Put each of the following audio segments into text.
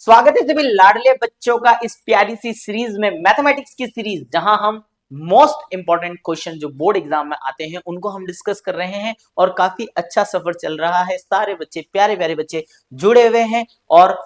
स्वागत है सभी लाडले बच्चों का इस प्यारी सी सीरीज में, मैथमेटिक्स की सीरीज, जहां हम मोस्ट इंपॉर्टेंट क्वेश्चन जो बोर्ड एग्जाम में आते हैं उनको हम डिस्कस कर रहे हैं। और काफी अच्छा सफर चल रहा है, सारे बच्चे प्यारे प्यारे बच्चे जुड़े हुए हैं और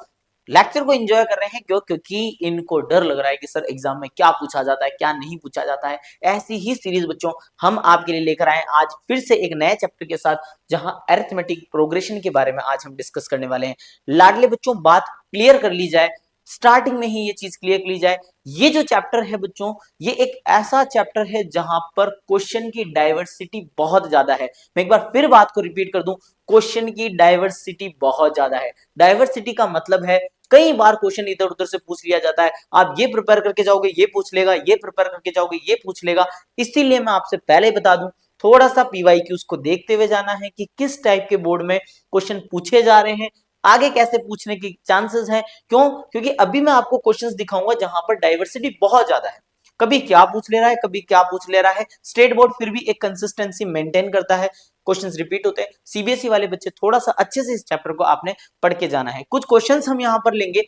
लेक्चर को एंजॉय कर रहे हैं। क्योंकि इनको डर लग रहा है कि सर एग्जाम में क्या पूछा जाता है, क्या नहीं पूछा जाता है। ऐसी ही सीरीज बच्चों हम आपके लिए लेकर आए आज फिर से एक नए चैप्टर के साथ, जहां अरिथमेटिक प्रोग्रेशन के बारे में आज हम डिस्कस करने वाले हैं। लाडले बच्चों, बात क्लियर कर ली जाए, स्टार्टिंग में ही ये चीज क्लियर कर ली जाए, ये जो चैप्टर है बच्चों, ये एक ऐसा चैप्टर है जहां पर क्वेश्चन की डाइवर्सिटी बहुत ज्यादा है। मैं एक बार फिर बात को रिपीट कर दूं, क्वेश्चन की डाइवर्सिटी बहुत ज्यादा है। डाइवर्सिटी का मतलब है कई बार क्वेश्चन इधर उधर से पूछ लिया जाता है, आप ये प्रिपेयर करके जाओगे ये पूछ लेगा, ये प्रिपेयर करके जाओगे ये पूछ लेगा। इसीलिए मैं आपसे पहले बता दूं, थोड़ा सा पीवाईक्यूज को देखते हुए जाना है कि किस टाइप के बोर्ड में क्वेश्चन पूछे जा रहे हैं, आगे कैसे पूछने के चांसेस हैं। क्यों? क्योंकि अभी मैं आपको क्वेश्चंस दिखाऊंगा जहां पर डाइवर्सिटी बहुत ज्यादा है। कभी क्या पूछ ले रहा है, कभी क्या पूछ ले रहा है। स्टेट बोर्ड फिर भी एक कंसिस्टेंसी मेंटेन करता है, क्वेश्चंस रिपीट होते हैं। सीबीएसई वाले बच्चे थोड़ा सा अच्छे से इस चैप्टर को आपने पढ़ के जाना है। कुछ क्वेश्चंस हम यहां पर लेंगे,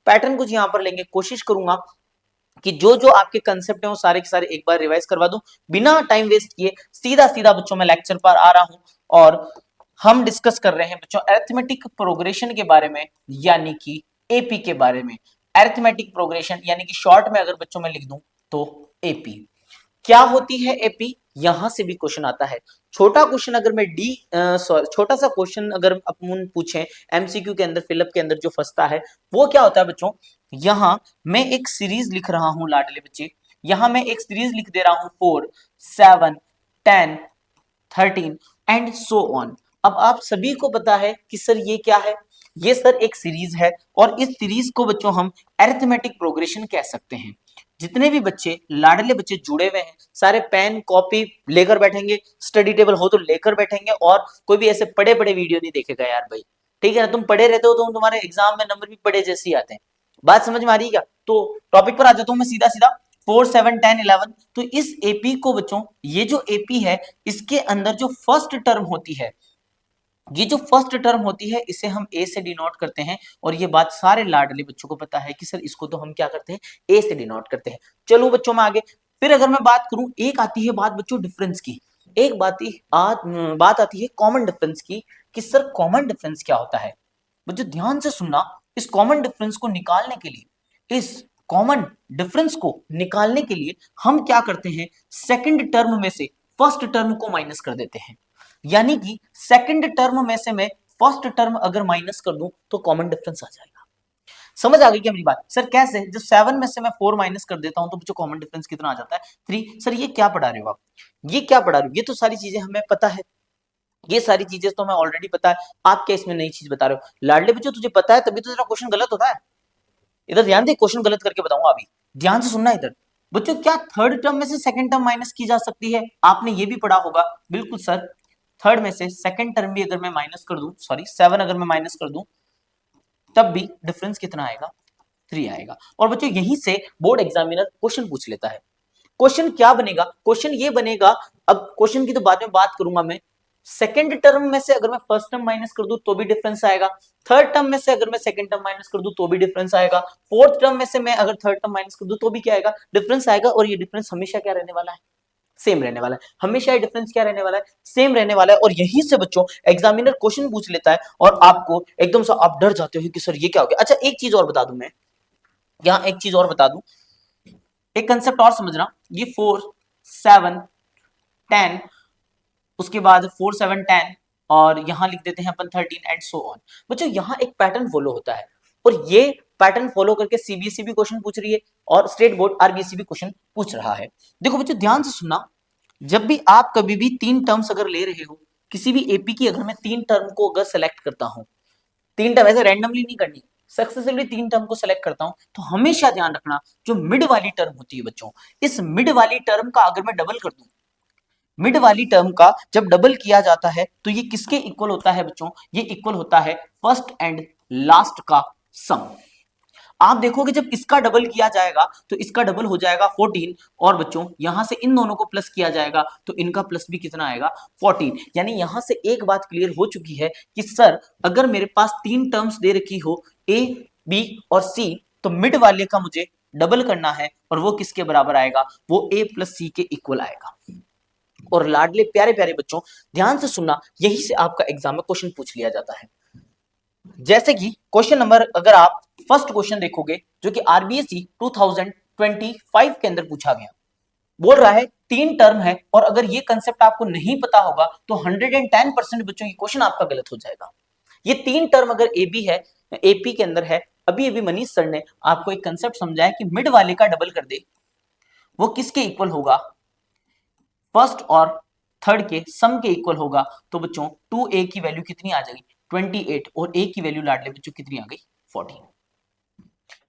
पैटर्न कुछ यहां पर लेंगे। कोशिश करूंगा कि जो जो आपके कंसेप्ट है वो सारे के सारे एक बार रिवाइज करवा दूं, बिना टाइम वेस्ट किए। सीधा सीधा बच्चों मैं लेक्चर पर आ रहा हूं और हम डिस्कस कर रहे हैं बच्चों अरिथमेटिक प्रोग्रेशन के बारे में, यानी कि एपी के बारे में। अरिथमेटिक प्रोग्रेशन यानी कि शॉर्ट में अगर बच्चों में लिख दूं तो एपी क्या होती है। एपी यहां से भी क्वेश्चन आता है। छोटा क्वेश्चन अगर मैं छोटा सा क्वेश्चन अगर अपन पूछें एमसीक्यू के अंदर, फिलअप के अंदर जो फंसता है वो क्या होता है बच्चों। यहां मैं एक सीरीज लिख रहा हूं लाडले बच्चे, यहां मैं एक सीरीज लिख दे रहा हूं 4, 7, 10, 13 एंड सो ऑन। अब आप सभी को पता है कि सर ये क्या है, ये सर एक सीरीज है और इस सीरीज को बच्चों हम अरिथमेटिक प्रोग्रेशन कह सकते हैं। जितने भी बच्चे लाडले बच्चे जुड़े हुए हैं सारे पेन कॉपी लेकर बैठेंगे, स्टडी टेबल हो तो लेकर बैठेंगे, और कोई भी ऐसे पड़े पड़े वीडियो नहीं देखेगा यार भाई। ठीक है ना, तुम पढ़े रहते हो तो तुम्हारे एग्जाम में नंबर भी पढ़े जैसे ही आते हैं। बात समझ में आ रही है क्या? तो टॉपिक पर आ जाता हूं मैं सीधा सीधा। 4, 7, 10, 11, तो इस एपी को बच्चों, ये जो एपी है इसके अंदर जो फर्स्ट टर्म होती है, ये जो फर्स्ट टर्म होती है इसे हम ए से डिनोट करते हैं। और ये बात सारे लाडले बच्चों को पता है कि सर इसको तो हम क्या करते हैं, ए से डिनोट करते हैं। चलो बच्चों में आगे फिर अगर मैं बात करूं, एक आती है बात बच्चों डिफरेंस की, एक बात आती है कॉमन डिफरेंस की, कि सर कॉमन डिफरेंस क्या होता है। बच्चों ध्यान से सुनना, इस कॉमन डिफरेंस को निकालने के लिए, इस कॉमन डिफरेंस को निकालने के लिए हम क्या करते हैं, सेकंड टर्म में से फर्स्ट टर्म को माइनस कर देते हैं। यानी कि सेकंड टर्म में से मैं फर्स्ट टर्म अगर माइनस कर दूं तो कॉमन डिफरेंस आ जाएगा। समझ आ गई क्या मेरी बात? सर कैसे? जब 7 में से मैं 4 माइनस कर देता हूं तो बच्चों कॉमन डिफरेंस कितना आ जाता है, 3। सर ये क्या पढ़ा रहे हो आप, ये क्या पढ़ा रहे हो? ये तो सारी चीजें हमें पता है, ये सारी चीजें तो मैं ऑलरेडी पता है, आप क्या इसमें नई चीज बता रहे हो? लाडले बच्चों तुझे पता है तभी तो तेरा क्वेश्चन गलत होता है। इधर ध्यान दे, क्वेश्चन गलत करके बताऊंगा अभी, ध्यान से सुनना इधर। बच्चों क्या थर्ड टर्म में से सेकंड टर्म माइनस की जा सकती है? आपने ये भी पढ़ा होगा, बिल्कुल सर। थर्ड में से सेकंड टर्म भी अगर मैं माइनस कर दूं, सॉरी 7 अगर मैं माइनस कर दूं, तब भी डिफरेंस कितना आएगा, 3 आएगा। और बच्चों यहीं से बोर्ड एग्जामिनर क्वेश्चन पूछ लेता है। क्वेश्चन क्या बनेगा? क्वेश्चन ये बनेगा, अब क्वेश्चन की तो बाद में बात करूंगा मैं। सेकंड टर्म में से अगर मैं फर्स्ट टर्म माइनस कर दूं तो भी डिफरेंस आएगा, थर्ड टर्म में से अगर मैं सेकंड टर्म माइनस कर दूं तो भी डिफरेंस आएगा, फोर्थ टर्म में से मैं अगर थर्ड टर्म माइनस कर दूं तो भी क्या आएगा, डिफरेंस आएगा। और ये डिफरेंस हमेशा क्या रहने वाला है, सेम रहने वाला है। हमेशा ये डिफरेंस क्या रहने वाला है, सेम रहने वाला है। और यहीं से बच्चों एग्जामिनर क्वेश्चन पूछ लेता है और आपको एकदम से आप डर जाते हो कि सर ये क्या हो गया। अच्छा एक चीज और बता दूं मैं, यहां एक चीज और बता दूं, एक कंसेप्ट और समझना। ये 4, 7, 10, उसके बाद 4, 7, 10 और यहां लिख देते हैं अपन 13 एंड सो ऑन। बच्चों यहां एक पैटर्न फॉलो होता है और ये पैटर्न फॉलो करके सीबीएसई भी क्वेश्चन पूछ रही है और स्टेट बोर्ड आरबीएसई भी क्वेश्चन पूछ रहा है। देखो बच्चों ध्यान से सुनना, जब भी आप कभी भी 3 टर्म्स अगर ले रहे हो किसी भी एपी की, अगर मैं 3 टर्म को अगर सेलेक्ट करता हूं, 3 टर्म ऐसे रैंडमली नहीं करनी, सक्सेसिवली 3 टर्म को सेलेक्ट करता हूं, तो हमेशा ध्यान रखना जो मिड वाली टर्म होती है बच्चों, इस मिड वाली टर्म का अगर मैं डबल कर दूं, मिड वाली टर्म का जब डबल किया जाता है तो ये किसके इक्वल होता है बच्चों, ये इक्वल होता है फर्स्ट एंड लास्ट का सम। आप देखोगे जब इसका डबल किया जाएगा तो इसका डबल हो जाएगा 14, और बच्चों यहां से इन दोनों को प्लस किया जाएगा तो इनका प्लस भी कितना आएगा, 14। यानी यहां से एक बात क्लियर हो चुकी है कि सर अगर मेरे पास 3 टर्म्स दे रखी हो, ए बी और सी, तो मिड वाले का मुझे डबल करना है और वो किसके बराबर आएगा, वो ए प्लस सी के इक्वल आएगा। और लाडले प्यारे प्यारे बच्चों ध्यान से सुनना, यही से आपका एग्जाम में क्वेश्चन पूछ लिया जाता है। जैसे कि क्वेश्चन नंबर, अगर आप फर्स्ट क्वेश्चन देखोगे जो कि आरबीएसई 2025 के अंदर पूछा गया, बोल रहा है 3 टर्म है, और अगर ये कंसेप्ट आपको नहीं पता होगा तो 110% बच्चों ये क्वेश्चन आपका गलत हो जाएगा। ये 3 टर्म अगर एबी है, एपी के अंदर है, अभी अभी मनीष सर ने आपको एक कंसेप्ट समझाया कि मिड वाले का डबल कर दे, वो किसके इक्वल होगा, फर्स्ट और थर्ड के सम के इक्वल होगा। तो बच्चों 2a की वैल्यू कितनी आ जाएगी, 28, और a की वैल्यू लाडले बच्चों कितनी आ गई, 14।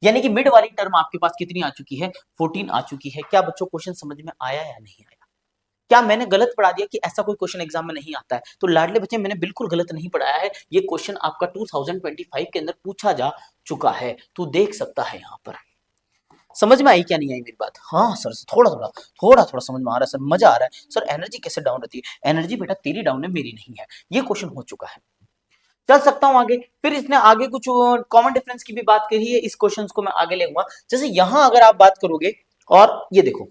यानी कि मिड वाली टर्म आपके पास कितनी आ चुकी है, 14 आ चुकी है। क्या बच्चों क्वेश्चन समझ में आया या नहीं आया? क्या मैंने गलत पढ़ा दिया कि ऐसा कोई क्वेश्चन एग्जाम में नहीं आता है? तो लाडले बच्चे मैंने बिल्कुल गलत नहीं पढ़ाया है, ये क्वेश्चन आपका 2025 के अंदर पूछा जा चुका है, तू देख सकता है। यहाँ पर समझ में आई क्या नहीं आई मेरी बात? हाँ सर, थोड़ा थोड़ा समझ में आ रहा है सर, मजा आ रहा है सर। एनर्जी कैसे डाउन रहती है? एनर्जी बेटा तेरी डाउन है, मेरी नहीं है। ये क्वेश्चन हो चुका है, चल सकता हूं आगे। फिर इसने आगे कुछ कॉमन डिफरेंस की भी बात करी है, इस क्वेश्चन को मैं आगे लेऊंगा। जैसे यहां अगर आप बात करोगे, और ये देखो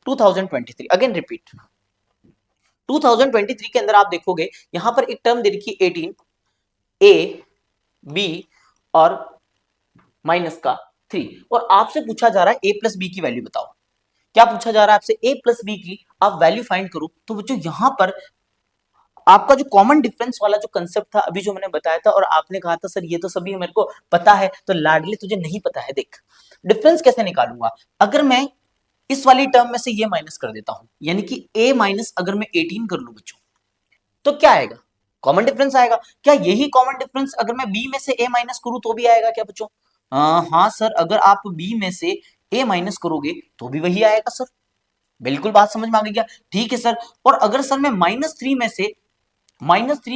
2023 अगेन रिपीट, 2023 के अंदर आप देखोगे यहां पर एक टर्म दे रखी है 18, ए बी और माइनस का 3, और आपसे पूछा जा रहा है ए प्लस बी की वैल्यू बताओ। क्या पूछा जा रहा है आपसे, ए प्लस बी की आप वैल्यू फाइंड करो। तो बच्चों यहां पर आपका जो कॉमन डिफरेंस वाला जो कंसेप्ट था अभी जो मैंने बताया था, और आपने कहा था सर ये तो सभी मेरे को पता है, तो लाडली तुझे नहीं पता है। देख डिफरेंस कैसे निकालूंगा, अगर मैं इस वाली टर्म में से ये माइनस कर देता हूं, यानी कि a माइनस अगर मैं 18 कर लू बच्चों, तो क्या आएगा, कॉमन डिफरेंस आएगा। क्या यही कॉमन डिफरेंस अगर मैं b में से a माइनस करूं तो भी आएगा क्या बच्चों? हाँ सर, अगर आप b में से a माइनस करोगे तो भी वही आएगा सर। बिल्कुल बात समझ में आ गई क्या? ठीक है सर। और अगर सर मैं -3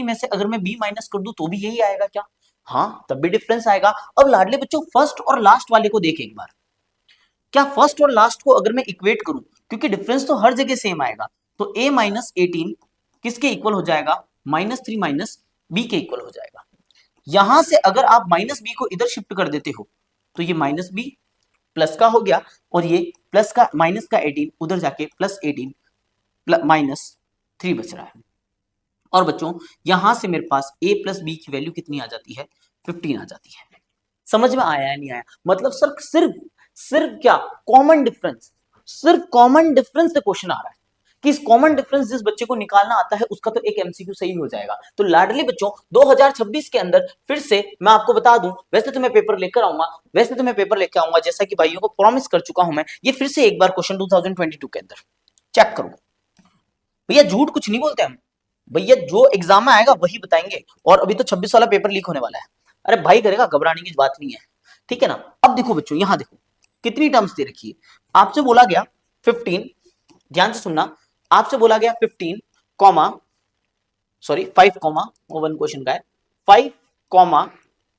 में से अगर मैं b माइनस कर दूं तो भी यही आएगा क्या? हाँ, तब भी डिफरेंस आएगा। अब लाडले बच्चों फर्स्ट और लास्ट वाले को देख एक बार, क्या फर्स्ट और लास्ट को अगर मैं इक्वेट करूं, क्योंकि डिफरेंस तो हर जगह सेम आएगा, तो a माइनस 18 किसके इक्वल हो जाएगा, -3 माइनस बी के इक्वल हो जाएगा। यहां से अगर आप माइनस बी को इधर शिफ्ट कर देते हो तो ये माइनस बी प्लस का हो गया, और ये प्लस का माइनस का 18 उधर जाके प्लस 18 -3 बच रहा है। और बच्चों यहां से मेरे पास a प्लस बी की वैल्यू कितनी आ जाती है, 15 आ जाती है। समझ में आया है नहीं आया? मतलब सर सिर्फ सिर्फ क्या, कॉमन डिफरेंस, सिर्फ कॉमन डिफरेंस से क्वेश्चन आ रहा है कि इस कॉमन डिफरेंस जिस बच्चे को निकालना आता है उसका तो एक एमसीक्यू सही हो जाएगा। तो लाडली बच्चों 2026 के अंदर फिर से मैं आपको बता दूं, वैसे तो मैं पेपर लेकर आऊंगा जैसा कि भाइयों को प्रॉमिस कर चुका हूं मैं। ये फिर से एक बार क्वेश्चन 2022 के अंदर चेक करो भैया, झूठ कुछ नहीं बोलते हम भैया, जो एग्जाम में आएगा वही बताएंगे। और अभी तो 26 वाला पेपर लीक होने वाला है, अरे भाई करेगा, घबराने की बात नहीं है, ठीक है ना। अब देखो बच्चों, यहां देखो कितनी टर्म्स दे रखी है। आपसे बोला गया 15, ध्यान से सुनना, आपसे बोला गया 15 कॉमा, सॉरी 5 कॉमा, वो वन क्वेश्चन का है, 5 कॉमा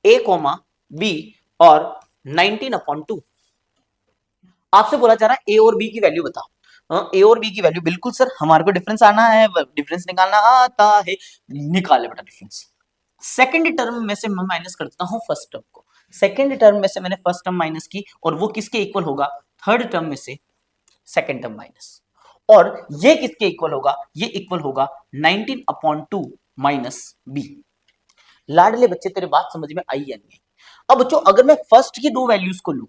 ए कॉमा बी और 19/2। आपसे बोला जा रहा है ए और बी की वैल्यू बताओ। ए और बी की वैल्यू, बिल्कुल सर हमारे को डिफरेंस आना है, डिफरेंस निकालना आता है, निकाले बेटा डिफरेंस। सेकंड टर्म में से मैं माइनस कर देता हूं फर्स्ट टर्म को, सेकंड टर्म में से मैंने फर्स्ट टर्म माइनस की, और वो किसके इक्वल होगा, थर्ड टर्म में से सेकंड टर्म माइनस, और ये किसके इक्वल होगा, ये इक्वल होगा 19/2 माइनस बी। लाडले बच्चे तेरे बात समझ में आई या नहीं? अब बच्चों अगर मैं फर्स्ट की दो वैल्यूज को लूं,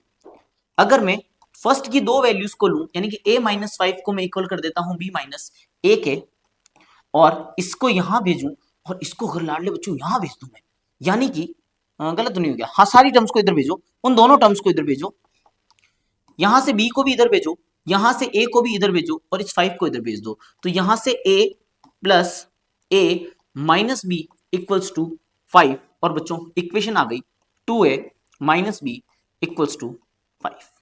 अगर मैं फर्स्ट की दो वैल्यूज को लूं, यानी कि a माइनस 5 को मैं इक्वल कर देता हूं b माइनस ए के, और इसको यहां भेजूं, और इसको अगर लाडले बच्चों यहां भेज दूं मैं, यानी कि गलत तो नहीं हो गया, हाँ सारी टर्म्स को इधर भेजो, उन दोनों टर्म्स को इधर भेजो, यहां से b को भी इधर भेजो, यहां से a को भी इधर भेजो, और इस 5 को इधर भेज दो। तो यहां से a plus a minus B equals to 5, और बच्चों इक्वेशन आ गई 2a minus B equals to 5।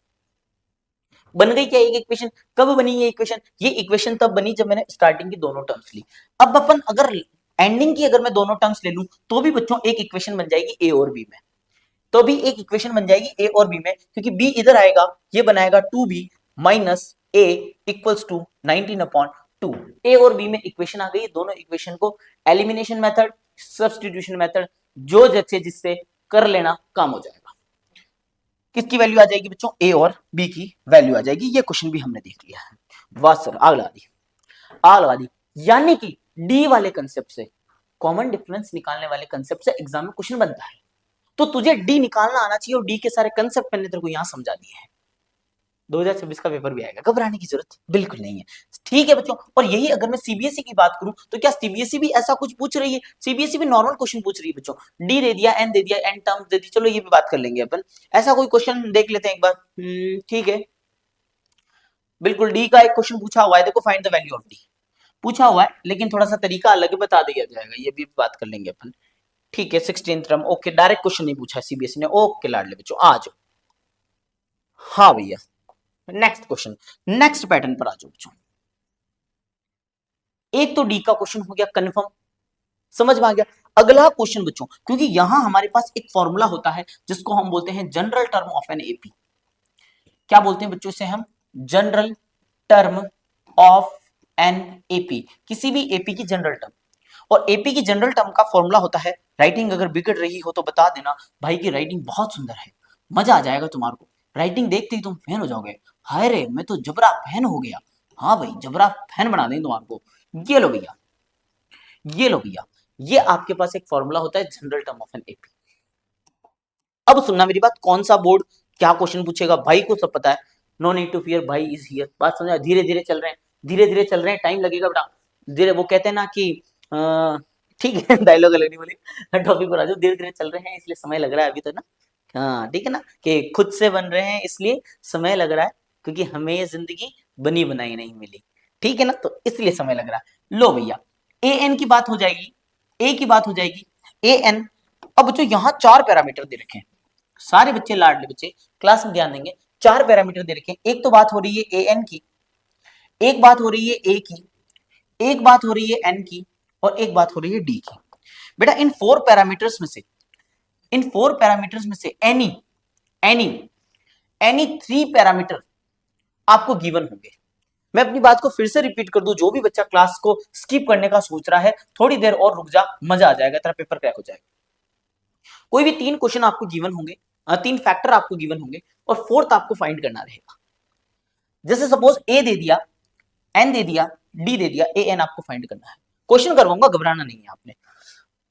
बन गई क्या एक इक्वेशन? कब बनी ये इक्वेशन? ये इक्वेशन तब बनी जब मैंने स्टार्टिंग की दोनों टर्म्स ली। अब अपन अगर एंडिंग की अगर मैं दोनों टर्म्स ले लूं तो भी बच्चों एक इक्वेशन बन जाएगी ए और बी में, तो भी एक इक्वेशन बन जाएगी ए और बी में, क्योंकि बी इधर आएगा, ये बनाएगा 2b minus A equals to 19/2। A और बी में इक्वेशन आ गई, दोनों इक्वेशन को एलिमिनेशन मेथड, सब्स्टिट्यूशन मेथड, जो जैसे जिससे कर लेना काम हो जाएगा। किसकी वैल्यू आ जाएगी बच्चों, ए और बी की वैल्यू आ जाएगी। ये क्वेश्चन भी हमने देख लिया है। वाह सर, आग लगा दी, आग लगा दी। यानी कि डी वाले कंसेप्ट से, कॉमन डिफरेंस निकालने वाले कंसेप्ट से एग्जाम में क्वेश्चन बनता है। तो तुझे डी निकालना आना चाहिए और डी के सारे कंसेप्ट मैंने तेरे को यहां समझा दिए हैं। 2026 का पेपर भी आएगा, घबराने की जरूरत बिल्कुल नहीं है। ठीक है बच्चों, और यही अगर मैं सीबीएसई की बात करूं तो क्या सीबीएसई भी ऐसा कुछ पूछ रही है? सीबीएसई भी नॉर्मल क्वेश्चन पूछ रही है बच्चों। डी दे दिया, एन दे दिया, एन टर्म्स दे दी, चलो ये भी बात कर लेंगे अपन। ऐसा कोई क्वेश्चन देख लेते हैं एक बार। ठीक है, बिल्कुल डी का एक क्वेश्चन पूछा हुआ है, देखो find the value of D पूछा हुआ है, लेकिन थोड़ा सा तरीका अलग बता दिया जाएगा, ये भी बात कर लेंगे अपन। ठीक है, 16th term, okay, direct question नहीं पूछा सीबीएसई ने, ओके लाडले बच्चों आ जाओ। हाँ भैया, नेक्स्ट क्वेश्चन, नेक्स्ट पैटर्न पर आ जाओ बच्चों। एक तो डी का क्वेश्चन हो गया कंफर्म, समझ में आ गया। अगला क्वेश्चन बच्चों, क्योंकि यहां हमारे पास एक फॉर्मूला होता है जिसको हम बोलते हैं general term of an AP. क्या बोलते हैं बच्चों इसे हम? General term of an AP, किसी भी एपी की जनरल टर्म। और एपी की जनरल टर्म का फॉर्मूला होता है, राइटिंग अगर बिगड़ रही हो तो बता देना, भाई की राइटिंग बहुत सुंदर है, मजा आ जाएगा तुम्हारे को, राइटिंग देखते ही तुम फैन हो जाओगे। हाय रे, मैं तो जबरा फैन हो गया। हाँ भाई, जबरा फैन बना देंगे तुम्हारे को। ये लो भैया, ये लो भैया, ये आपके पास एक फॉर्मूला होता है general term of an AP. अब सुनना मेरी बात, कौन सा बोर्ड क्या क्वेश्चन पूछेगा भाई को सब पता है। नो नीड टू फियर, भाई इज हियर। बात समझा, धीरे धीरे चल रहे हैं, धीरे धीरे चल रहे हैं, टाइम लगेगा बेटा। धीरे, वो कहते हैं ना कि ठीक है, डायलॉग अलग नहीं बोली, टॉपिक पर आ जाओ। धीरे धीरे चल रहे हैं इसलिए समय लग रहा है अभी तो ना। हाँ ठीक है ना, कि खुद से बन रहे हैं इसलिए समय लग रहा है, क्योंकि हमें ये जिंदगी बनी बनाई नहीं मिली। ठीक है ना, तो इसलिए समय लग रहा है। लो भैया, ए एन की बात हो जाएगी, ए की बात हो जाएगी, ए एन। अब बच्चों यहाँ 4 पैरामीटर दे रखे हैं, सारे बच्चे लाडले बच्चे क्लास में ध्यान देंगे। 4 पैरामीटर दे रखे हैं। एक तो बात हो रही है ए एन की, एक बात हो रही है ए की, एक बात हो रही है एन की, और एक बात हो रही है डी की। बेटा इन 4 पैरामीटर्स में से, इन 4 पैरामीटर्स में से एनी एनी एनी 3 पैरामीटर आपको गिवन होंगे। मैं अपनी बात को फिर से रिपीट कर दूं, जो भी बच्चा क्लास को स्किप करने का सोच रहा है, थोड़ी देर और रुक जा, मजा आ जाएगा, तेरा पेपर क्रैक हो जाएगा। कोई भी 3 क्वेश्चन आपको गिवन होंगे, 3 फैक्टर आपको गिवन होंगे, और 4th आपको फाइंड करना रहेगा। जैसे सपोज ए दे दिया, एन दे दिया, डी दे दिया, ए एन आपको फाइंड करना है। क्वेश्चन करवाऊंगा, घबराना नहीं है आपने।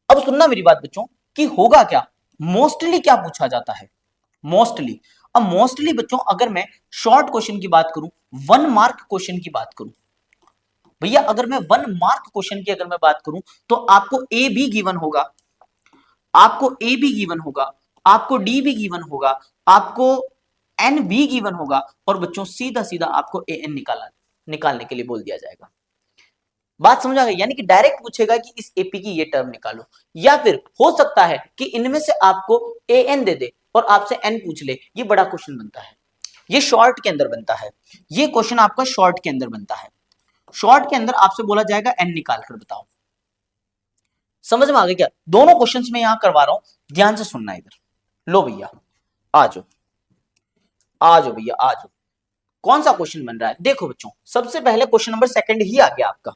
अब सुनना मेरी बात बच्चों, कि होगा क्या, मोस्टली क्या पूछा जाता है, मोस्टली। अब मोस्टली बच्चों अगर मैं शॉर्ट क्वेश्चन की बात करूं, 1 मार्क क्वेश्चन की बात करूं, भैया अगर मैं 1 मार्क क्वेश्चन की अगर मैं बात करूं, तो आपको ए भी गिवन होगा, आपको ए भी गिवन होगा, आपको डी भी गिवन होगा, आपको एन भी गिवन होगा, और बच्चों सीधा सीधा आपको ए एन निकालने के लिए बोल दिया जाएगा। बात समझ आ गई? यानी कि डायरेक्ट पूछेगा कि इस एपी की ये टर्म निकालो, या फिर हो सकता है कि इनमें से आपको ए एन दे दे और आपसे एन पूछ ले। ये बड़ा क्वेश्चन बनता है, ये शॉर्ट के अंदर बनता है, ये क्वेश्चन आपका शॉर्ट के अंदर बनता है। शॉर्ट के अंदर आपसे बोला जाएगा एन निकाल कर बताओ। समझ में आ गया क्या? दोनों क्वेश्चंस में यहां करवा रहा हूं, ध्यान से सुनना इधर। लो भैया आ जाओ, आ जाओ भैया आ जाओ। कौन सा क्वेश्चन बन रहा है देखो बच्चों, सबसे पहले क्वेश्चन नंबर 2 ही आ गया आपका।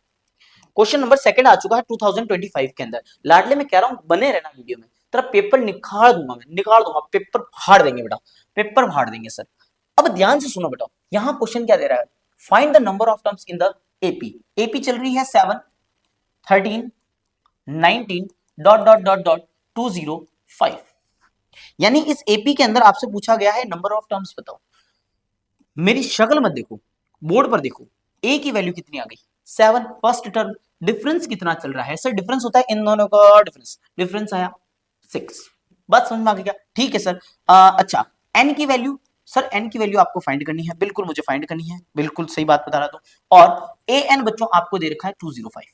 क्वेश्चन नंबर 2 आ चुका है 2025 के अंदर। लाडले में कह रहा हूं बने रहना वीडियो में, तेरा पेपर निखार दूंगा मैं, निकाल दूंगा, पेपर फाड़ देंगे बेटा, पेपर फाड़ देंगे सर। अब ध्यान से सुनो बेटा, यहां क्वेश्चन क्या दे रहा है, find the number of terms in the AP. AP चल रही है 7, 13, 19 डॉट डॉट डॉट डॉट 205। यानी इस एपी के अंदर आपसे पूछा गया है नंबर ऑफ टर्म्स बताओ। मेरी शक्ल मत देखो, बोर्ड पर देखो, ए की वैल्यू कितनी आ गई 7, फर्स्ट टर्म। डिफरेंस कितना चल रहा है सर? डिफरेंस होता है इन दोनों का डिफरेंस, डिफरेंस आया 6। बात समझ में आ गई क्या? ठीक है सर। अच्छा, एन की वैल्यू, सर एन की वैल्यू आपको फाइंड करनी है, बिल्कुल मुझे फाइंड करनी है, बिल्कुल सही बात बता रहा हूं। और ए एन बच्चों आपको दे रखा है 205।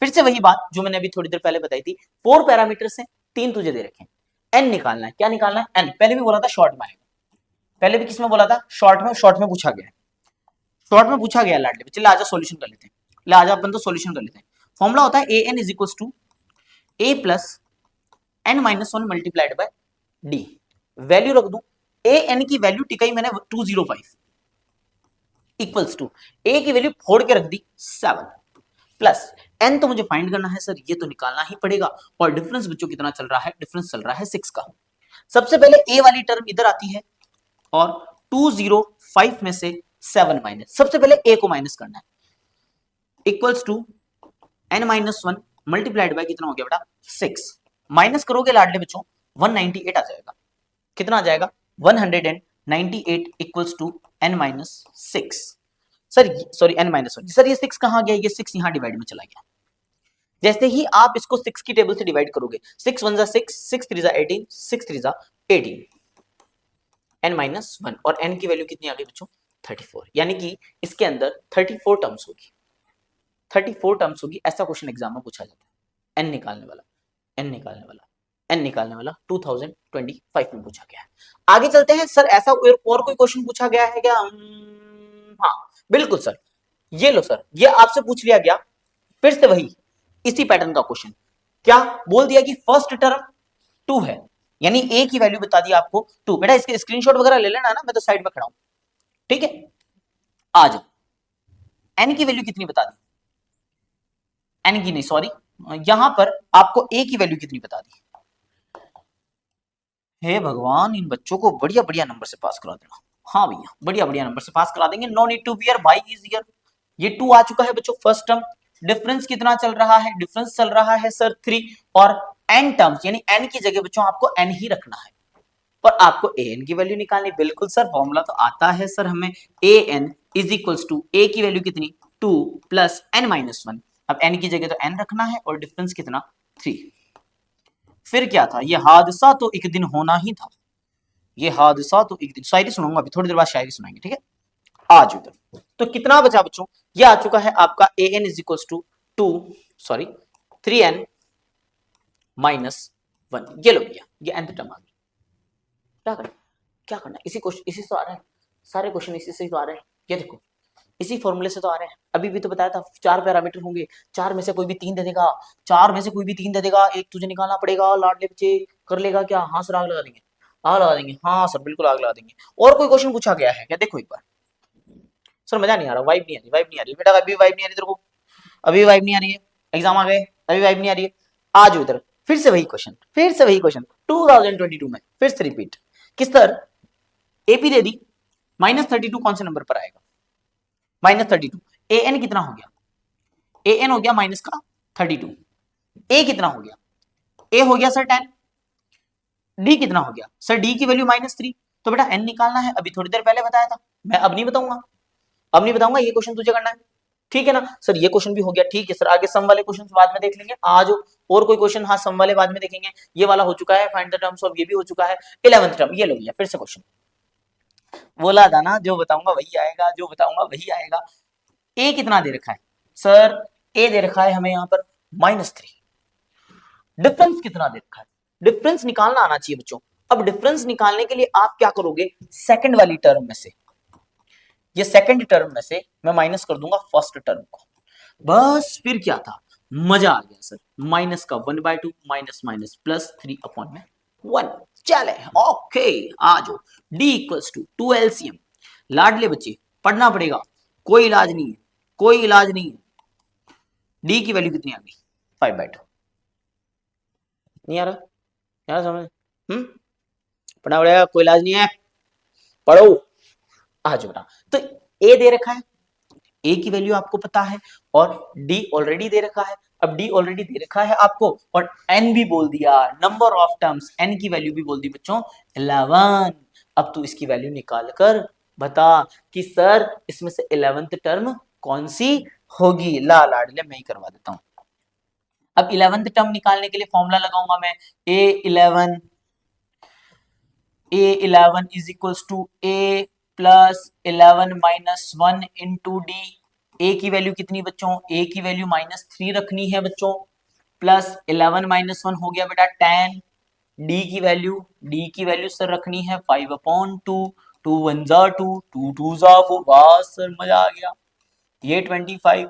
फिर से वही बात जो मैंने अभी थोड़ी देर पहले बताई थी, 4 पैरामीटर से 3 तुझे दे रखे हैं। एन निकालना है, क्या निकालना है? एन। पहले भी बोला था शॉर्ट में आएगा, पहले भी किसमें बोला था? शॉर्ट में। शॉर्ट में पूछा गया है, शॉर्ट में पूछा गया लाडले। चलिए आजा सॉल्यूशन कर लेते हैं, ले आजा अपन तो सॉल्यूशन कर लेते हैं। फॉर्मूला होता है a n is equal to a plus N minus 1 multiplied by d. Value रख दूं, ए एन की वैल्यू टिकाई मैंने 205 इक्वल्स टू ए की वैल्यू फोड़ के रख दी 7 प्लस एन तो मुझे फाइंड करना है सर, ये तो निकालना ही पड़ेगा। और डिफरेंस बच्चों कितना चल रहा है? डिफरेंस चल रहा है 6 का। सबसे पहले ए वाली टर्म इधर आती है और 205 में से 7 माइनस, सबसे पहले ए को माइनस करना है, equals to n-1 multiplied by कितना हो गया बेटा 6, माइनस करोगे लाडले बच्चों 198 आ जाएगा, कितना आ जाएगा 198 equals to n-6, sir sorry n-1, sir ये 6 कहां गया, ये 6 यहां डिवाइड में चला गया। जैसे ही आप इसको 6 की टेबल से डिवाइड करोगे, 6 1 6, 6 3 18, 6 3 18, n-1 और n की वैल्यू कितनी आ गई बच्चों 34, यानी कि इसके अंदर 34 टर्म्स होगी, 34 टर्म्स होगी। ऐसा क्वेश्चन एग्जाम में पूछा जाता है, n निकालने वाला 2025 में पूछा गया है। आगे चलते हैं, सर ऐसा और कोई क्वेश्चन पूछा गया है क्या? हाँ बिल्कुल सर, ये लो सर, ये आपसे पूछ लिया गया, फिर से वही इसी पैटर्न का क्वेश्चन, क्या बोल दिया कि फर्स्ट टर्म 2 है, यानी a की वैल्यू बता दी आपको 2, बेटा इसके स्क्रीनशॉट वगैरह ले लेना ना, मैं तो साइड में खड़ा हूं, ठीक है। आ जाओ, n की वैल्यू कितनी बता दी, n की नहीं सॉरी, यहां पर आपको a की वैल्यू कितनी बता दी, हे भगवान इन बच्चों को बढ़िया बढ़िया नंबर से पास करा देना। हाँ भैया बढ़िया बढ़िया नंबर से पास करा देंगे, नो नीड टू बियर भाई इज हियर। ये 2 आ चुका है बच्चों फर्स्ट टर्म, डिफरेंस कितना चल रहा है, डिफरेंस चल रहा है सर 3, और n टर्म्स यानी n की जगह बच्चों आपको n ही रखना है, और आपको an की वैल्यू निकालनी, बिल्कुल सर फॉर्मूला तो आता है सर हमें, an is equals to a की वैल्यू कितनी 2 प्लस n-1, अब n की जगह तो n रखना है और डिफरेंस कितना 3। फिर क्या था, ये हादसा तो एक दिन होना ही था, ये हादसा तो एक दिन, शायरी सुनाऊंगा अभी थोड़ी देर बाद, शायरी सुनाएंगे, ठीक है। आज उधर तो कितना बचा बच्चों, ये आ चुका है आपका an is equals to 3n-1, ये लो भैया, ये nth टर्म आ गई। क्या करना इसी क्वेश्चन, इसी से तो आ रहा है, सारे क्वेश्चन इसी से तो आ रहे हैं, ये देखो इसी फॉर्मूले से तो आ रहे हैं। अभी भी तो बताया था 4 पैरामीटर होंगे, 4 में से कोई भी 3 दे देगा, 4 में से कोई भी 3 दे देगा, एक तुझे निकालना पड़ेगा, लाडले बच्चे कर लेगा क्या? हाँ सर आग लगा देंगे, आग लगा देंगे, हाँ सर बिल्कुल आग लगा देंगे। और कोई क्वेश्चन पूछा गया है क्या, देखो एक बार। सर मजा नहीं आ रहा, वाइब नहीं आ रही, वाइब नहीं आ रही बेटा, अभी वाइब नहीं आ रही तेरे को, अभी वाइब नहीं आ रही है, एग्जाम आ गए अभी वाइब नहीं आ रही है। आ जाओ इधर, फिर से वही क्वेश्चन, 2022 में फिर से रिपीट कि सर एपी दे दी, -32 कौन से नंबर पर आएगा, -32, an कितना हो गया, an हो गया माइनस का 32, a कितना हो गया, a हो गया सर 10, d कितना हो गया सर, d की वैल्यू -3, तो बेटा n निकालना है, अभी थोड़ी देर पहले बताया था, मैं अब नहीं बताऊंगा, अब नहीं बताऊंगा, ये क्वेश्चन तुझे करना है, ठीक है ना सर। ये क्वेश्चन भी हो गया, ठीक है सर, आगे सम वाले क्वेश्चन बाद में देख लेंगे, आज और कोई क्वेश्चन, हाँ सम वाले बाद में देखेंगे, ये वाला हो चुका है, फाइंड द टर्म्स ऑफ, ये भी हो चुका है, 11th टर्म ये लो भैया, फिर से क्वेश्चन बोला था ना, जो बताऊंगा वही आएगा, जो बताऊंगा वही आएगा। ए कितना दे रखा है सर, ए दे रखा है हमें यहाँ पर -3, डिफरेंस कितना दे रखा है, डिफरेंस निकालना आना चाहिए बच्चों। अब डिफरेंस निकालने के लिए आप क्या करोगे, सेकंड वाली टर्म में से, ये सेकंड टर्म में से मैं माइनस कर दूंगा फर्स्ट टर्म को, बस फिर क्या था, मजा आ गया सर, माइनस का 1/2 माइनस माइनस प्लस 3/1, चले ओके। आ जाओ, d इक्वल्स टू 2 LCM, लाडले बच्चे पढ़ना पड़ेगा, कोई इलाज नहीं है, कोई इलाज नहीं है। d की वैल्यू कितनी आ गई 5/2, नहीं आ रहा यार समझ, पढ़ना पड़ेगा, कोई इलाज नहीं है, पढ़ो। आ जाओ बेटा, तो a दे रखा है, a की वैल्यू आपको पता है, और d ऑलरेडी दे रखा है, अब d ऑलरेडी दे रखा है आपको, और n भी बोल दिया, नंबर ऑफ टर्म्स, n की वैल्यू भी बोल दी बच्चों 11। अब तू इसकी वैल्यू निकाल कर बता कि सर इसमें से 11th टर्म कौन सी होगी, ला लाडले मैं ही करवा देता हूं। अब 11th टर्म निकालने के लिए फॉर्मूला लगाऊंगा मैं, a11 is equals to a plus 11 minus 1 into d. A की वैल्यू कितनी बच्चों, ए की वैल्यू -3 रखनी है बच्चों, प्लस 11 माइनस 1 हो गया बेटा 10, डी की वैल्यू सर रखनी है 5/2, 2 1 जा 2, 2 2 जा 4, बस सर मजा आ गया, ये 25,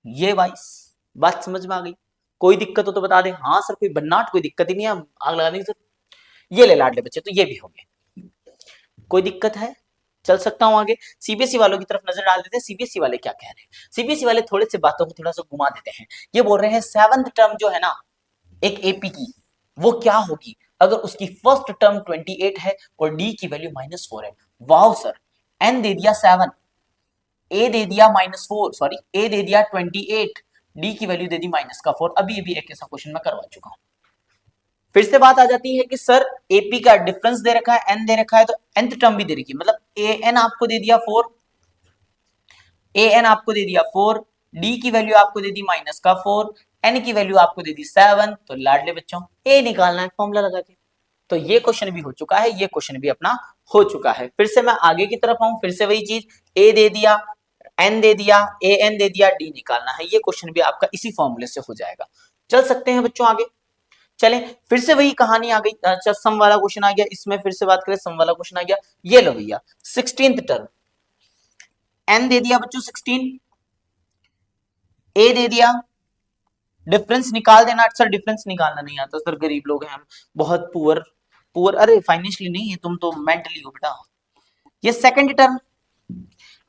ये 22, बात समझ में आ गई? कोई दिक्कत हो तो बता दे, हाँ सर कोई बन्नाट, कोई दिक्कत ही नहीं है, आग लगा देंगे सर। ये ले लाडले बच्चे, तो ये भी हो गए, कोई दिक्कत है, चल सकता हूं आगे। सीबीएसई वालों की तरफ नजर डाल देते हैं, सीबीएसई वाले क्या कह रहे हैं। सीबीएसई वाले थोड़े से बातों को थोड़ा सा घुमा देते हैं, ये बोल रहे हैं 7th टर्म जो है ना एक एपी की, वो क्या होगी, अगर उसकी फर्स्ट टर्म 28 है और डी की वैल्यू -4 है। वाओ सर, एन दे दिया 7, ए दे दिया -4, सॉरी ए दे दिया 28, डी की वैल्यू दे दी -4। अभी भी एक ऐसा क्वेश्चन मैं करवा चुका हूं। फिर से बात आ जाती है कि सर एपी का डिफरेंस दे रखा है, एन दे रखा है, तो nth टर्म भी दे रखी है, मतलब ए एन आपको दे दिया 4, ए एन आपको दे दिया 4, डी की वैल्यू आपको दे दी -4, एन की वैल्यू आपको दे दी 7। तो लाडले बच्चों ए निकालना है फॉर्मूला लगा के। तो ये क्वेश्चन भी हो चुका है, ये क्वेश्चन भी अपना हो चुका है। फिर से मैं आगे की तरफ आऊं, फिर से वही चीज, ए दे दिया, एन दे दिया, ए एन दे दिया, डी निकालना है। ये क्वेश्चन भी आपका इसी फॉर्मूले से हो जाएगा। चल सकते हैं बच्चों आगे। चलें, फिर से वही कहानी आ गई। अच्छा, सम वाला क्वेश्चन आ गया, इसमें फिर से बात करें, सम वाला क्वेश्चन आ गया। ये लो भैया 16th टर्म, एन दे दिया बच्चों 16, ए दे दिया, डिफरेंस निकाल देना। सर डिफरेंस निकालना नहीं आता सर, गरीब लोग हैं हम, बहुत पुअर पुअर, अरे फाइनेंशियली नहीं है, तुम तो मेंटली हो बेटा। ये सेकंड टर्म,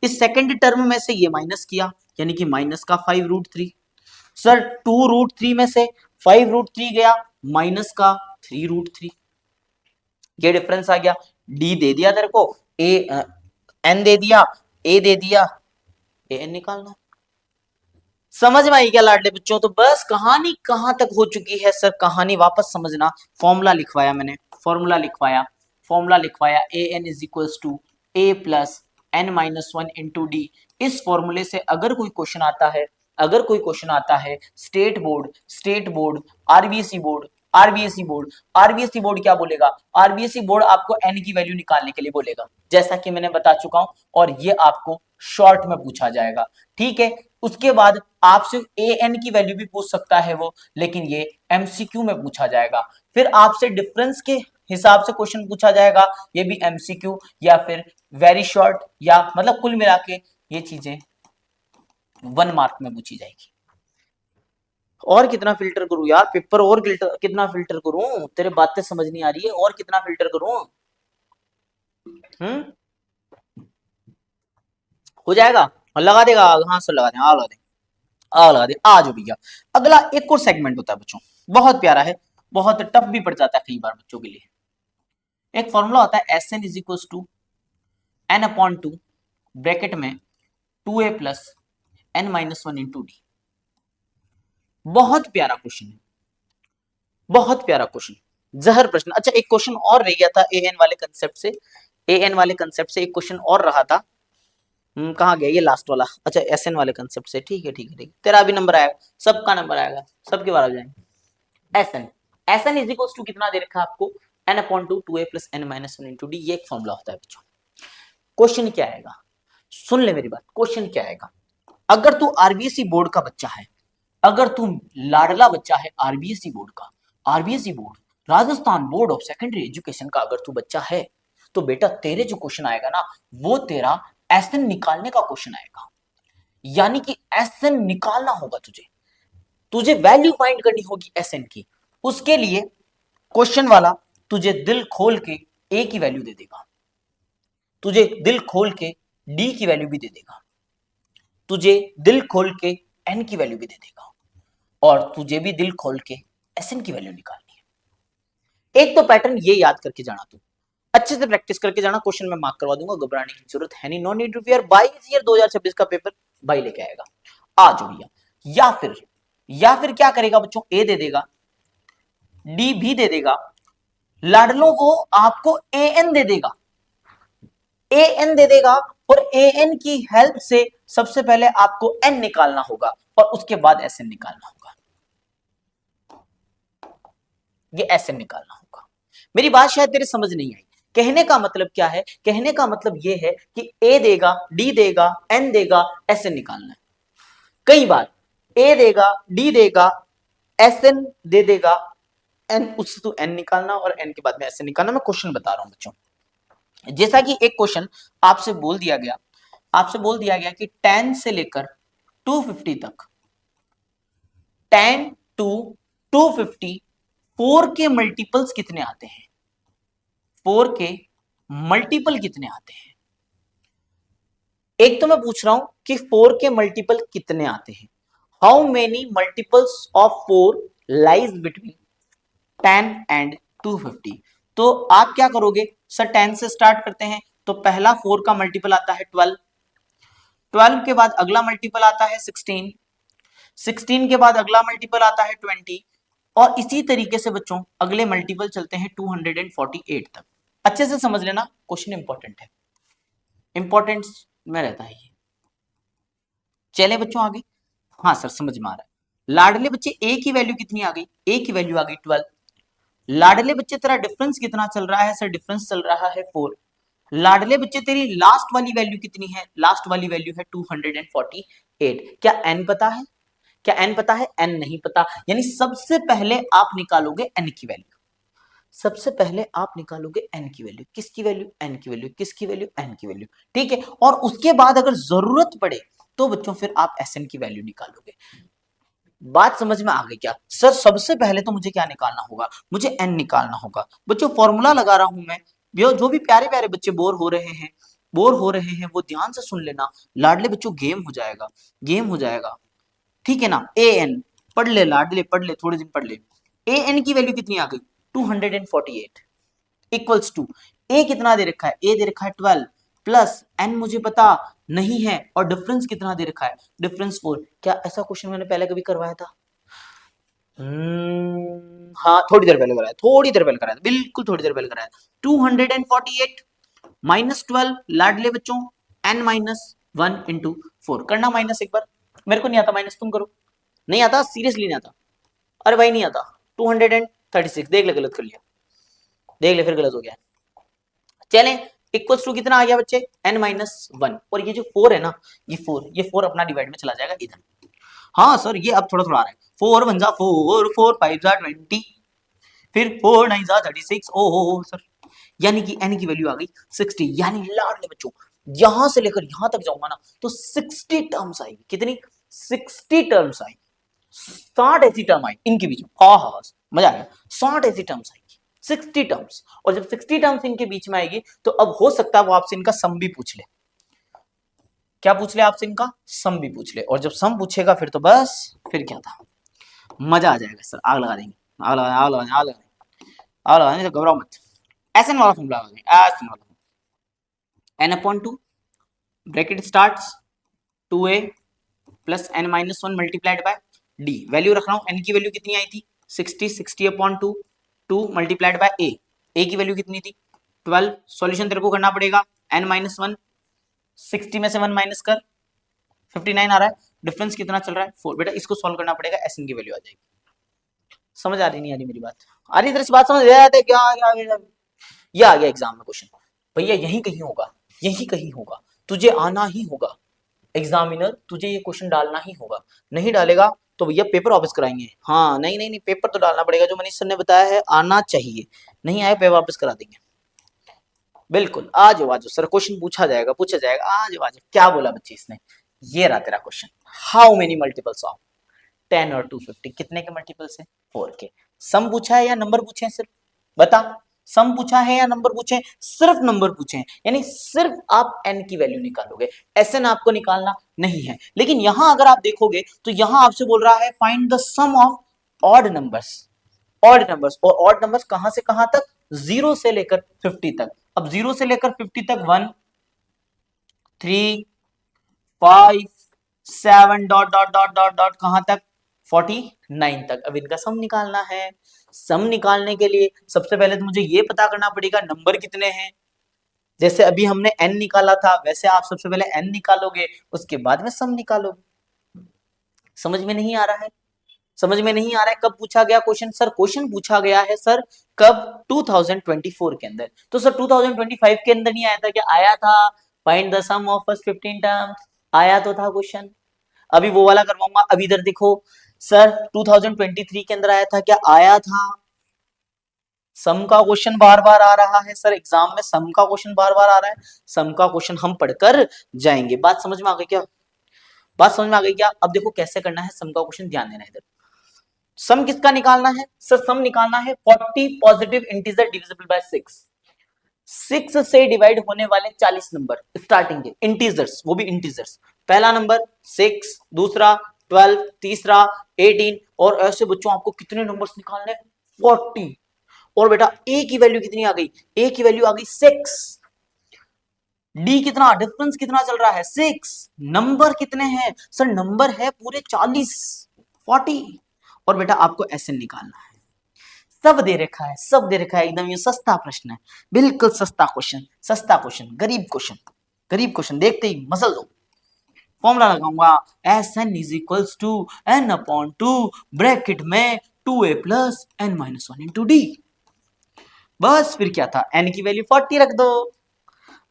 इस सेकंड टर्म में से ये माइनस किया, यानी कि माइनस का 5√3। सर 2√3 में से 5√3 गया, माइनस का 3√3, ये डिफरेंस आ गया। डी दे दिया तेरे को, ए एन दे दिया, ए दे दिया, ए एन निकालना। समझ में आई क्या लाडले बच्चों? तो बस कहानी कहां तक हो चुकी है सर, कहानी वापस समझना। फॉर्मूला लिखवाया मैंने, फॉर्मूला लिखवाया, फॉर्मूला लिखवाया, a n is equals to a plus N minus 1 into d. इस फॉर्मूले से अगर कोई क्वेश्चन आता है, अगर कोई क्वेश्चन आता है state board, RBSE board, RBSE board, RBSE board क्या बोलेगा? आरबीएसई बोर्ड आपको एन की वैल्यू निकालने के लिए बोलेगा, जैसा कि मैंने बता चुका हूं, और ये आपको शॉर्ट में पूछा जाएगा। ठीक है, उसके बाद आपसे ए एन की वैल्यू भी पूछ सकता है वो, लेकिन ये एमसीक्यू में पूछा जाएगा। फिर आपसे डिफरेंस के हिसाब से क्वेश्चन पूछा जाएगा, ये भी एमसीक्यू या फिर वेरी शॉर्ट, या मतलब कुल मिला के ये चीजें 1 मार्क में पूछी जाएगी। और कितना फिल्टर करूं यार पेपर, और कितना फिल्टर करूं? तेरे बातें समझ नहीं आ रही है, और कितना फिल्टर करूं? हो जाएगा? और लगा देगा? हाँ सर लगा दें, आ लगा दें, आ लगा दें। आ जाओ भैया, अगला एक और सेगमेंट होता है बच्चों, बहुत प्यारा है, बहुत टफ भी पड़ जाता है कई बार बच्चों के लिए। एक फॉर्मूला होता है S N is equal to N upon 2 bracket में 2a plus N minus 1 into D. बहुत प्यारा क्वेश्चन है, बहुत प्यारा क्वेश्चन, जहर प्रश्न। अच्छा एक क्वेश्चन और रह गया था ए एन वाले कंसेप्ट से, ए एन वाले कंसेप्ट से एक क्वेश्चन और रहा था। कहाँ गया ये लास्ट वाला? अच्छा एस एन वाले कंसेप्ट से, ठीक है ठीक है ठीक है, तेरा भी नंबर आएगा, सबका नंबर आएगा, सबके बार आ जाएंगे। S N, S N is equal to कितना दे रखा है आपको? N upon 2a plus N minus 1 into D. ये एक फॉर्मूला होता है बच्चों। क्वेश्चन क्या आएगा, सुन ले मेरी बात, क्वेश्चन क्या आएगा? अगर तू आरबीएसई बोर्ड का बच्चा है, अगर तू लाडला बच्चा है आरबीएसई बोर्ड का, RBSE board Rajasthan board of secondary education का अगर तू बच्चा है, तो बेटा तेरे जो क्वेश्चन आएगा ना, वो तेरा एसएन निकालने का क्वेश्चन आएगा। यानी कि एसएन निकालना होगा तुझे, तुझे वैल्यू फाइंड करनी होगी एसएन की। उसके लिए क्वेश्चन वाला तुझे दिल खोल के ए की वैल्यू दे देगा, तुझे दिल खोल के डी की वैल्यू भी दे देगा, तुझे दिल खोल के एन की वैल्यू भी दे देगा, और तुझे भी दिल खोल के एसएन की वैल्यू निकालनी है। एक तो पैटर्न ये याद करके जाना, तू अच्छे से प्रैक्टिस करके जाना, क्वेश्चन में मार्क करवा दूंगा, घबराने की जरूरत है नहीं। No need to fear, 22 year 2026 का पेपर भाई लेके आएगा। आ जाओ भैया, या फिर क्या करेगा बच्चों? ए दे देगा, डी भी दे देगा, लाडलों को आपको ए एन दे देगा, ए एन दे देगा, और ए एन की हेल्प से सबसे पहले आपको एन निकालना होगा, और उसके बाद एस एन निकालना होगा। ये एस एन निकालना होगा। मेरी बात शायद तेरे समझ नहीं आई। कहने का मतलब क्या है? कहने का मतलब यह है कि ए देगा, डी देगा, एन देगा, एस एन निकालना है। कई बार ए देगा, डी देगा, एस एन दे देगा, एन उससे तो एन निकालना, और एन के बाद में एस एन निकालना। मैं क्वेश्चन बता रहा हूं बच्चों, जैसा कि एक क्वेश्चन आपसे बोल दिया गया, आपसे बोल दिया गया कि 10 से लेकर 250 तक, 10 to 250 4 के मल्टीपल्स कितने आते हैं? 4 के मल्टीपल कितने आते हैं? एक तो मैं पूछ रहा हूं कि 4 के मल्टीपल कितने आते हैं। How many multiples of 4 lies between 10 and 250। तो आप क्या करोगे सर, 10 से स्टार्ट करते हैं, तो पहला 4 का मल्टीपल आता है 12, 12 के बाद अगला मल्टीपल आता है 16, 16 के बाद अगला मल्टीपल आता है 20, और इसी तरीके से बच्चों अगले मल्टीपल चलते हैं 248 तक। अच्छे से समझ लेना, क्वेश्चन इंपॉर्टेंट है, इंपॉर्टेंस में रहता है ये। चले बच्चों आगे। हाँ सर समझ में आ रहा है। लाडले बच्चे ए की वैल्यू कितनी आ गई, ए की वैल्यू आ गई 12। लाडले बच्चे तेरा डिफरेंस कितना चल रहा है सर, डिफरेंस चल रहा है 4। लाडले बच्चे तेरी लास्ट वाली वैल्यू कितनी है, लास्ट वाली वैल्यू है 248। क्या एन पता है, क्या एन पता है, एन नहीं पता, यानी सबसे पहले आप निकालोगे एन की वैल्यू, सबसे पहले आप निकालोगे एन की वैल्यू, किसकी वैल्यू, एन की वैल्यू, किसकी वैल्यू, एन की वैल्यू, ठीक है। और उसके बाद अगर जरूरत पड़े तो बच्चों फिर आप एस एन की वैल्यू निकालोगे। बात समझ में आ गई क्या सर? सबसे पहले तो मुझे क्या निकालना होगा, मुझे एन निकालना होगा। बच्चों फॉर्मूला लगा रहा हूं मैं, जो भी प्यारे प्यारे बच्चे बोर हो रहे हैं, बोर हो रहे हैं, वो ध्यान से सुन लेना। लाडले बच्चों गेम हो जाएगा, गेम हो जाएगा, ठीक है ना। ए एन पढ़ ले लाडले, पढ़ ले, थोड़े दिन पढ़ ले। ए एन की वैल्यू कितनी आ गई 248 इक्वल्स टू, ए कितना दे रखा है, ए दे रखा है 12 प्लस एन मुझे पता नहीं है, और डिफरेंस कितना दे रखा है, डिफरेंस 4। क्या ऐसा क्वेश्चन मैंने पहले कभी करवाया था? हाँ थोड़ी देर पहले कराया, थोड़ी देर पहले कराया, बिल्कुल थोड़ी देर पहले कराया। 248 माइनस 12 लाडले बच्चों n माइनस 1 इंटू 4 करना माइनस, एक बार मेरे को नहीं आता माइनस, तुम करो। नहीं आता, सीरियसली नहीं आता, अरे भाई नहीं आता। 236 देख ले, गलत कर लिया, देख ले फिर गलत हो गया। चलें इक्वल्स टू कितना आ गया बच्चे, n माइनस 1, और ये जो 4 है ना, ये 4 अपना डिवाइड में चला जाएगा इधर। हाँ सर ये अब थोड़ा थोड़ा आ रहा है, 4 1 जा 4, 4 5 जा 20, फिर 4 9 जा 36, ओ हो सर, यानी कि n की वैल्यू आ गई 60। यानी लाडले बच्चों यहां से लेकर यहां तक जाऊंगा ना तो 60 टर्म्स आएगी, कितनी, 60 टर्म्स आई, 60 ऐसी टर्म आई इनके बीच में, हाँ हाँ मजा आ गया, 60 ऐसी टर्म्स आएगी, 60 टर्म्स। और जब 60 टर्म्स इनके बीच में आएगी तो अब हो सकता है वो आपसे इनका सम भी पूछ ले। क्या पूछ ले आपसे, इनका सम भी पूछ ले, और जब सम पूछेगा फिर तो बस, फिर क्या था, मजा आ जाएगा सर, आग लगा देंगे, आग लगा आग लगा आग लगा आग लगा, तो घबराओ मत। एसएन वाला फॉर्मूला लगा देंगे, एसएन वाला, n upon 2 bracket starts 2a plus n minus 1 multiplied bye d, value रख रहा हूं, n की वैल्यू कितनी आई थी 60, 60 अपॉन 2, 2 मल्टीप्लाइड बाय a की वैल्यू कितनी थी 12, सॉल्यूशन तेरे को करना पड़ेगा, n माइनस 1, 60 में से 1 माइनस कर 59 आ रहा है, डिफरेंस कितना चल रहा है 4, बेटा इसको सॉल्व करना पड़ेगा, एसएन की वैल्यू आ जाएगी। समझ आ रही नहीं आ रही मेरी बात, आ रही तरह से बात समझ आ जाते क्या आ गया, ये आ गया एग्जाम में क्वेश्चन, भैया यही कहीं होगा, यही कहीं होगा, तुझे आना ही होगा, एग्जामिनर तुझे ये क्वेश्चन डालना ही होगा, नहीं डालेगा तो भैया पेपर वापस कराएंगे। हाँ नहीं नहीं नहीं, पेपर तो डालना पड़ेगा, जो मनीष सर ने बताया है आना चाहिए, नहीं आए पेपर वापस करा देंगे। बिल्कुल आ जाओ सर, क्वेश्चन पूछा जाएगा, पूछा जाएगा, आ जाओ क्या बोला बच्चे इसने, ये रहा तेरा question, how many multiples of 10 और 250, कितने के मल्टीपल्स है 4 के। सम पूछा है या नंबर पूछे हैं, सिर्फ बता, सम पूछा है या नंबर पूछे, सिर्फ नंबर पूछे हैं, यानी सिर्फ आप n की वैल्यू निकालोगे, एसएन आपको निकालना नहीं है। लेकिन यहां अगर आप देखोगे तो यहां आपसे बोल रहा है find the sum of odd numbers, odd numbers, और ऑड नंबर्स कहां से कहां तक, 0 से लेकर 50 तक। अब 0 से लेकर 50 तक 1 3 5 7 dot dot dot dot dot कहां तक 49 तक। अब इनका सम निकालना है, सम निकालने के लिए सबसे पहले तो मुझे ये पता करना पड़ेगा नंबर कितने हैं, जैसे अभी हमने n निकाला था वैसे आप सबसे पहले n निकालोगे, उसके बाद में सम निकालोगे। समझ में नहीं आ रहा है, समझ में नहीं आ रहा है, कब पूछा गया क्वेश्चन सर, क्वेश्चन पूछा गया है सर कब 2024 के अंदर, तो सर 2025 के अंदर नहीं आया था क्या, आया था, find the sum of first 15 terms, आया तो था क्वेश्चन। अभी वो वाला करवाऊंगा, अभी इधर देखो सर 2023 के अंदर आया था क्या, आया था, सम का क्वेश्चन बार बार आ रहा है सर, एग्जाम में सम का क्वेश्चन बार बार आ रहा है, सम का क्वेश्चन हम पढ़कर जाएंगे। बात समझ में आ गई क्या, बात समझ में आ गई क्या? अब देखो कैसे करना है सम का क्वेश्चन, ध्यान देना इधर। सम किसका निकालना है सर, सम निकालना है 40 पॉजिटिव इंटीजर डिविजिबल बाय 6, 6 से डिवाइड होने वाले 40 नंबर स्टार्टिंग के इंटीजर्स, वो भी इंटीजर्स, पहला नंबर 6, दूसरा 12, तीसरा 18, और ऐसे बच्चों आपको कितने नंबर्स निकालने 40, और बेटा ए की वैल्यू कितनी आ गई, ए की वैल्यू आ गई 6, डी कितना, डिफरेंस कितना चल रहा है 6, नंबर कितने हैं सर, नंबर है पूरे 40 और बेटा आपको एसएन निकालना है। सब दे रखा है, सब दे रखा है, एकदम ये सस्ता प्रश्न है, बिल्कुल सस्ता क्वेश्चन, सस्ता क्वेश्चन, गरीब क्वेश्चन, गरीब क्वेश्चन, देखते ही मसल दो। फॉर्मूला लगाऊंगा S N is equals to N upon two bracket में 2a plus N minus 1 into D. बस फिर क्या था, एन की वैल्यू 40 रख दो,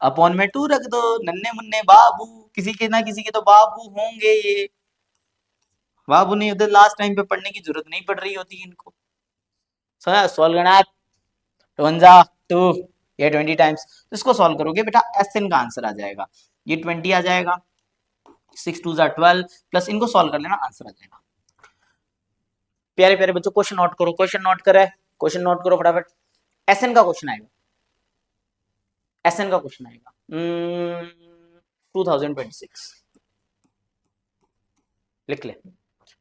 अपॉन में 2 रख दो, नन्हे मुन्ने बाबू, किसी के ना किसी के तो बाबू होंगे ये, बाबू नहीं होते लास्ट टाइम पे पढ़ने की जरूरत नहीं पड़ रही होती इनको। सॉल्व करना 2 ये 20 टाइम्स, इसको सॉल्व करोगे बेटा एस एन का आंसर आ जाएगा, ये 20 आ जाएगा, 6 2 12 प्लस इनको सॉल्व कर लेना, आंसर आ जाएगा। प्यारे प्यारे बच्चों क्वेश्चन नोट करो, क्वेश्चन नोट करे, क्वेश्चन नोट करो फटाफट। एसएन का क्वेश्चन आएगा, एसएन का क्वेश्चन आएगा 2026, लिख ले,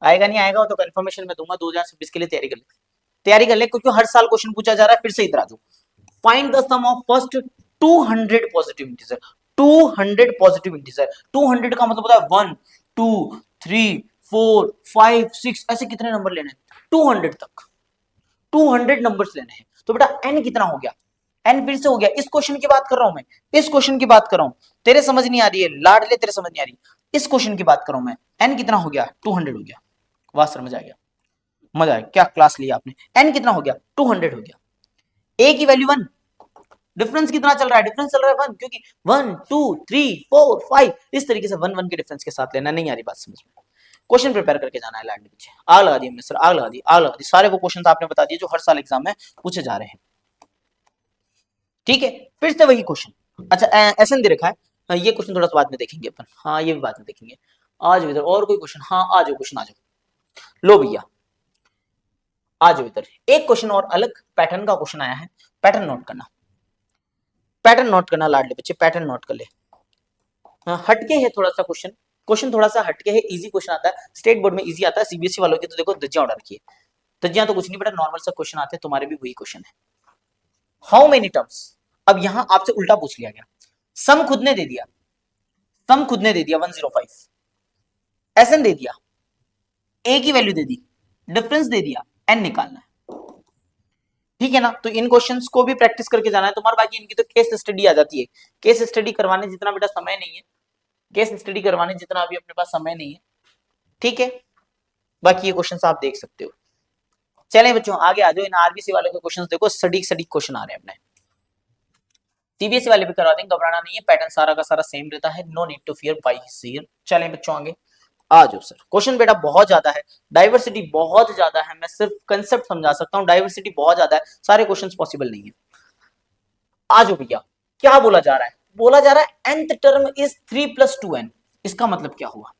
आएगा नहीं आएगा तो कंफर्मेशन में दूंगा, 2026 के लिए तैयारी कर ले, तैयारी कर ले, क्योंकि हर साल क्वेश्चन पूछा जा रहा है, फिर से इधर आ जाओ। Find the sum of first 200 positive integer, 200 positive integer, 200 का मतलब होता है 1 2 3 4 5 6, ऐसे कितने नंबर लेने हैं 200 तक, 200 नंबर्स लेने हैं। तो बेटा n कितना हो गया, n फिर से हो गया, इस क्वेश्चन की बात कर रहा हूं मैं, इस क्वेश्चन की बात कर रहा हूं, तेरे समझ नहीं आ रही है लाडले, तेरे समझ नहीं आ रही, इस क्वेश्चन की बात कर रहा हूं मैं, n कितना हो गया 200 हो गया, वाह समझ आ गया, मजा आया, क्या क्लास लिया आपने, n कितना हो गया 200 हो गया, a की वैल्यू 1, डिफरेंस कितना चल रहा है, डिफरेंस चल रहा है 1, क्योंकि 1 2 3 4 5 इस तरीके से 1 1 के डिफरेंस के साथ लेना, नहीं आ रही बात समझ में, क्वेश्चन प्रिपेयर करके जाना है लाडली बच्चे। आग लगा दी हमने सर, आग लगा दी, आग लगा दी, सारे वो क्वेश्चन आपने बता दिए जो हर साल एग्जाम में पूछे जा रहे हैं, ठीक है। फिर से वही क्वेश्चन, अच्छा एसएन दे रखा है, ये क्वेश्चन थोड़ा सा बाद में देखेंगे अपन, हाँ ये भी बाद में देखेंगे, आज इधर और कोई क्वेश्चन, हाँ आ जाओ क्वेश्चन, आ जाओ, लो भैया आ जाओ इधर, एक क्वेश्चन और अलग पैटर्न का क्वेश्चन आया है, पैटर्न नोट करना, पैटर्न नोट करना लाडले बच्चे, पैटर्न नोट कर ले, हटके है थोड़ा सा क्वेश्चन, क्वेश्चन थोड़ा सा हटके है, इजी क्वेश्चन आता है, स्टेट बोर्ड में इजी आता है, सीबीएसई वालों के तो देखो धज्जियां उड़ा रखी है, धज्जियां तो कुछ नहीं बेटा, नॉर्मल सा क्वेश्चन आते हैं, तुम्हारे भी वही क्वेश्चन है। हाउ मेनी टर्म्स, अब यहां आपसे उल्टा पूछ लिया गया, सम खुद ने दे दिया, सम खुद ने दे दिया 105, एसएन दे दिया, ए की वैल्यू दे दी, डिफरेंस दे दिया, एन निकालना है, ठीक है ना। तो इन क्वेश्चंस को भी प्रैक्टिस करके जाना है तुम्हारा, बाकी इनकी तो केस स्टडी आ जाती है, केस स्टडी करवाने जितना बेटा समय नहीं है, केस स्टडी करवाने जितना अभी अपने पास समय नहीं है, ठीक है, बाकी ये क्वेश्चंस आप देख सकते हो। चलें बच्चों आगे आ जाओ, इन आरबीसी वाले के क्वेश्चंस देखो, सटीक सटीक क्वेश्चन आ रहे हैं अपने, सीबीएसई वाले भी करवा देंगे, घबराना नहीं है, पैटर्न सारा का सारा सेम रहता है, no need to fear by here. चलें बच्चों आगे आ जाओ सर, क्वेश्चन बेटा बहुत ज्यादा है, डाइवर्सिटी बहुत ज्यादा है, मैं सिर्फ कंसेप्ट समझा सकता हूं, डाइवर्सिटी बहुत ज्यादा है, सारे क्वेश्चंस पॉसिबल नहीं है। आ जाओ भैया, क्या बोला जा रहा है, बोला जा रहा है nth टर्म इज 3 + 2n, इसका मतलब क्या हुआ,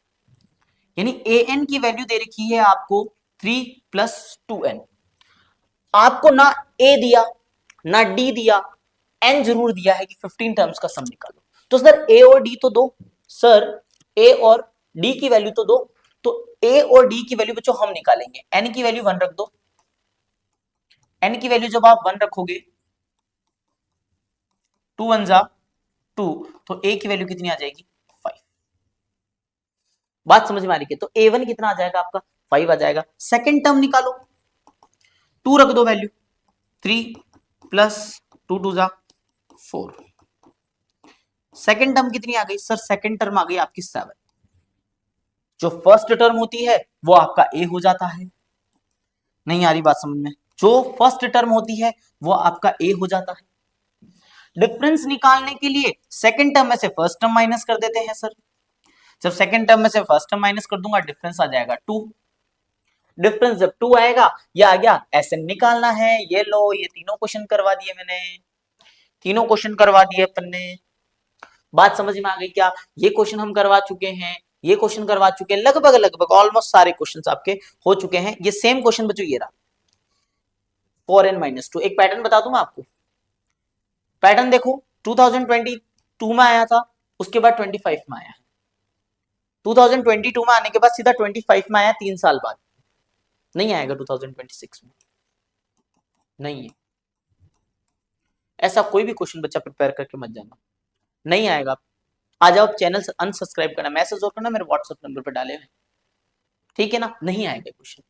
यानी an की वैल्यू दे रखी है आपको 3 + 2n, आपको ना a दिया ना d दिया, n जरूर दिया है कि 15 टर्म्स का सम निकालो, तो सर a और d तो दो, सर a और d की वैल्यू तो दो, तो a और d की वैल्यू बच्चों हम निकालेंगे, n की वैल्यू 1 रख दो, n की वैल्यू जब आप 1 रखोगे 2 1 जा 2, तो a की वैल्यू कितनी आ जाएगी 5, बात समझ में आ रही है, तो a1 कितना आ जाएगा आपका 5 आ जाएगा, सेकंड टर्म निकालो, 2 रख दो वैल्यू, 3 + 2 2 जा 4, सेकंड टर्म कितनी आ गई सर, सेकंड टर्म आ गई आपकी 7, जो फर्स्ट टर्म होती है वो आपका a हो जाता है, नहीं आ रही बात समझ में, जो फर्स्ट टर्म होती है वो आपका a हो जाता है, डिफरेंस निकालने के लिए सेकंड टर्म में से फर्स्ट टर्म माइनस कर देते हैं सर, जब सेकंड टर्म में से फर्स्ट टर्म माइनस कर दूंगा डिफरेंस आ जाएगा 2, डिफरेंस जब 2 आएगा ये आ गया, एसएन निकालना है, ये लो ये तीनों क्वेश्चन करवा दिए मैंने, तीनों क्वेश्चन करवा दिए अपन ने, बात समझ में आ गई क्या, ये क्वेश्चन हम करवा चुके हैं, ये क्वेश्चन करवा चुके हैं, लगभग लगभग ऑलमोस्ट सारे क्वेश्चंस आपके हो चुके हैं, ये सेम क्वेश्चन बच्चों ये रहा 4n - 2, एक पैटर्न बता दूं मैं आपको, पैटर्न देखो 2022 में आया था, उसके बाद 25 में आया, 2022 में आने के बाद सीधा 25 में आया, 3 साल बाद, नहीं आएगा 2026 में, नहीं है, ऐसा कोई भी क्वेश्चन बच्चा प्रिपेयर करके मत जाना, नहीं आएगा। आ जाओ, चैनल अनसब्सक्राइब करना, मैसेज और करना, मेरे व्हाट्सएप नंबर पर डाले हुए, ठीक है ना, नहीं आएगा क्वेश्चन।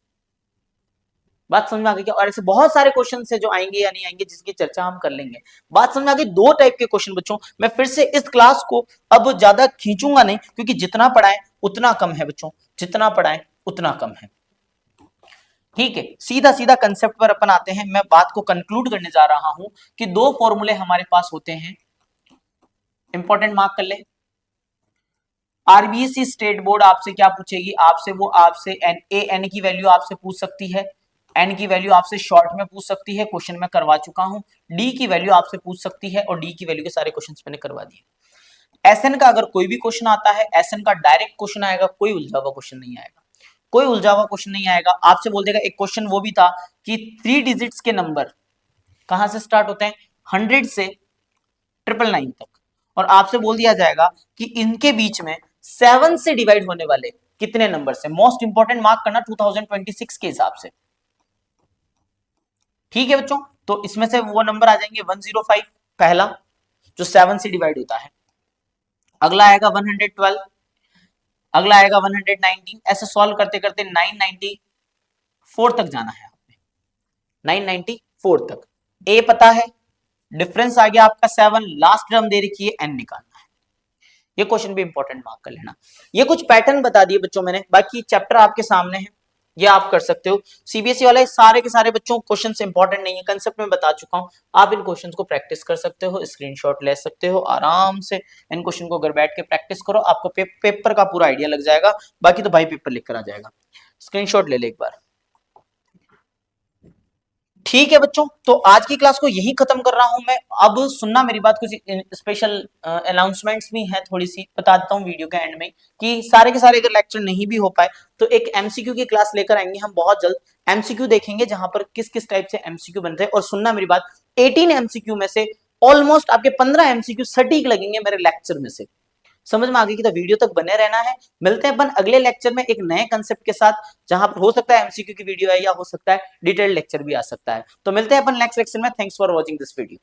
बात समझ में आ गई क्या? और ऐसे बहुत सारे क्वेश्चन है जो आएंगे या नहीं आएंगे, जिसकी चर्चा हम कर लेंगे। बात समझ में आ गई? दो टाइप के क्वेश्चन बच्चों, मैं फिर से इस क्लास को अब ज्यादा खींचूंगा नहीं, क्योंकि जितना पढ़ाएं उतना कम है बच्चों, जितना पढ़ाएं उतना कम है, ठीक है। सीधा सीधा कंसेप्ट पर अपन आते हैं। मैं बात को कंक्लूड करने जा रहा हूं कि दो फॉर्मूले हमारे पास होते हैं, इंपॉर्टेंट मार्क कर ले। आरबीएससी स्टेट बोर्ड आपसे क्या पूछेगी? आपसे एन की वैल्यू आपसे पूछ सकती है, एन की वैल्यू आपसे शॉर्ट में पूछ सकती है, क्वेश्चन मैं करवा चुका हूं। डी की वैल्यू आपसे पूछ सकती है, और डी की वैल्यू के सारे क्वेश्चन मैंने करवा दिए। एसएन का अगर कोई भी क्वेश्चन आता है, एसएन का डायरेक्ट क्वेश्चन आएगा, कोई उलझा हुआ क्वेश्चन नहीं आएगा, कोई उलझा हुआ क्वेश्चन नहीं आएगा। आपसे बोल देगा, एक क्वेश्चन वो भी था कि 3 डिजिट्स के नंबर कहां से स्टार्ट होते हैं? 100 से 999 तक, और आपसे बोल दिया जाएगा कि इनके बीच में 7 से डिवाइड होने वाले कितने नंबर से। मोस्ट इंपॉर्टेंट मार्क करना 2026 के हिसाब से, ठीक है बच्चों। तो इसमें से वो नंबर आ जाएंगे 105 पहला, जो 7 से डिवाइड होता है, अगला आएगा 112, अगला आएगा 119, ऐसे सॉल्व करते करते 994 तक जाना है आपने, 994 तक। ए पता है, डिफरेंस आ गया आपका 7, लास्ट टर्म दे रखी है, एन निकालना है। ये क्वेश्चन भी इंपॉर्टेंट मार्क कर लेना। ये कुछ पैटर्न बता दिए बच्चों मैंने, बाकी चैप्टर आपके सामने है, ये आप कर सकते हो। सीबीएसई वाले सारे के सारे बच्चों क्वेश्चन इंपॉर्टेंट नहीं है, कंसेप्ट में बता चुका हूं। आप इन क्वेश्चंस को प्रैक्टिस कर सकते हो, स्क्रीनशॉट ले सकते हो आराम से। इन क्वेश्चन को घर बैठ के प्रैक्टिस करो, आपको पेपर का पूरा आइडिया लग जाएगा। बाकी तो भाई पेपर लिख कर आ जाएगा, स्क्रीनशॉट ले ले एक बार, ठीक है बच्चों। तो आज की क्लास को यही खत्म कर रहा हूं मैं। अब सुनना मेरी बात, कुछ स्पेशल अनाउंसमेंट्स भी हैं, थोड़ी सी बता देता हूं वीडियो के एंड में, कि सारे के सारे अगर लेक्चर नहीं भी हो पाए तो एक एमसीक्यू की क्लास लेकर आएंगे हम बहुत जल्द। एमसीक्यू देखेंगे जहां पर किस किस टाइप से एमसीक्यू बनते हैं। और सुनना मेरी बात, 18 एमसीक्यू में से ऑलमोस्ट आपके 15 एमसीक्यू सटीक लगेंगे मेरे लेक्चर में से। समझ में आ गई कि तो वीडियो तक बने रहना है। मिलते हैं अपन अगले लेक्चर में एक नए कंसेप्ट के साथ, जहां पर हो सकता है एमसीक्यू की वीडियो है, या हो सकता है डिटेल्ड लेक्चर भी आ सकता है। तो मिलते हैं अपन नेक्स्ट लेक्चर में। Thanks for watching this video.